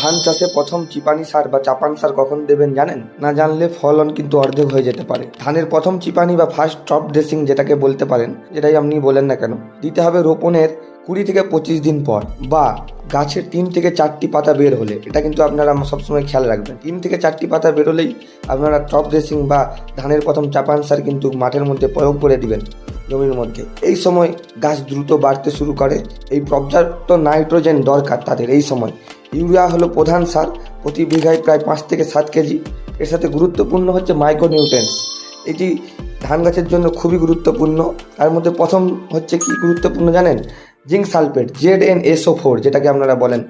ধান চাষে প্রথম চিপানি সার বা চাপান সার কখন দেবেন জানেন? না জানলে ফলন কিন্তু অর্ধেক হয়ে যেতে পারে। ধানের প্রথম চিপানি বা ফার্স্ট টপ ড্রেসিং যেটাকে বলতে পারেন, যেটাই আপনি বলেন না কেন, দিতে হবে রোপণের 20 থেকে 25 দিন পর বা গাছের 3 থেকে 4টি পাতা বের হলে। এটা কিন্তু আপনারা সবসময় খেয়াল রাখবেন, 3 থেকে 4টি পাতা বেরোলেই আপনারা টপ ড্রেসিং বা ধানের প্রথম চাপান সার কিন্তু মাঠের মধ্যে প্রয়োগ করে দিবেন জমির মধ্যে। এই সময় গাছ দ্রুত বাড়তে শুরু করে। এই পর্যাপ্ত নাইট্রোজেন দরকার তাদের এই সময়। ইউরিয়া হলো প্রধান সার, প্রতি বিঘায় প্রায় 5 থেকে 7 কেজি। এর সাথে গুরুত্বপূর্ণ হচ্ছে মাইক্রোনিউট্রিয়েন্টস। এটি ধান গাছের জন্য খুবই গুরুত্বপূর্ণ। তার মধ্যে প্রথম হচ্ছে কি গুরুত্বপূর্ণ জানেন? জিঙ্ক সালফেট ZnSO4 যেটাকে আপনারা বলেন,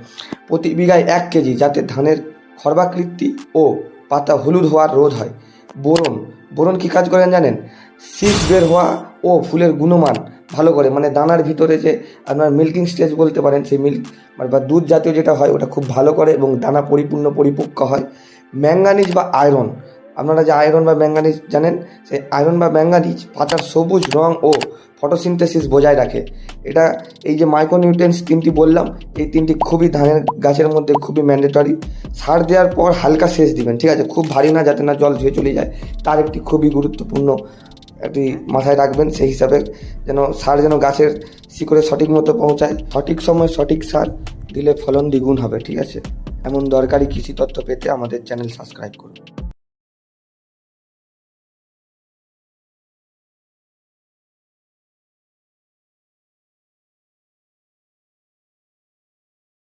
প্রতি বিঘায় 1 কেজি, যাতে ধানের খর্বাকৃতি ও পাতা হলুদ হওয়ার রোধ হয়। বোরন বোরন কী কাজ করেন জানেন? শীষ বের হওয়া ও ফুলের গুণমান ভালো করে, মানে দানার ভিতরে যে আপনার মিল্কিং স্টেজ বলতে পারেন, সেই মিল্ক বা দুধ জাতীয় যেটা হয় ওটা খুব ভালো করে এবং দানা পরিপক্ক হয়। ম্যাঙ্গানিজ বা আয়রন, আপনারা যে আয়রন বা ম্যাঙ্গানিজ জানেন, সেই আয়রন বা ম্যাঙ্গানিজ পাতার সবুজ রং ও ফটোসিনথেসিস বজায় রাখে। এটা এই যে মাইক্রোনিউট্রিয়েন্টস 3টি বললাম, এই 3টি খুবই ধানের গাছের মধ্যে খুবই ম্যান্ডেটরি। সার দেওয়ার পর হালকা সেচ দিবেন, ঠিক আছে? খুব ভারী না, যাতে না জল ধুয়ে চলে যায়। তার একটি খুবই গুরুত্বপূর্ণ একটি মাথায় রাখবেন, সেই হিসাবে যেন সার যেন গাছের শিকড়ে সঠিক মতো পৌঁছায়। সঠিক সময় সঠিক সার দিলে ফলন দ্বিগুণ হবে, ঠিক আছে? এমন দরকারি কৃষি তথ্য পেতে আমাদের চ্যানেল সাবস্ক্রাইব করুন।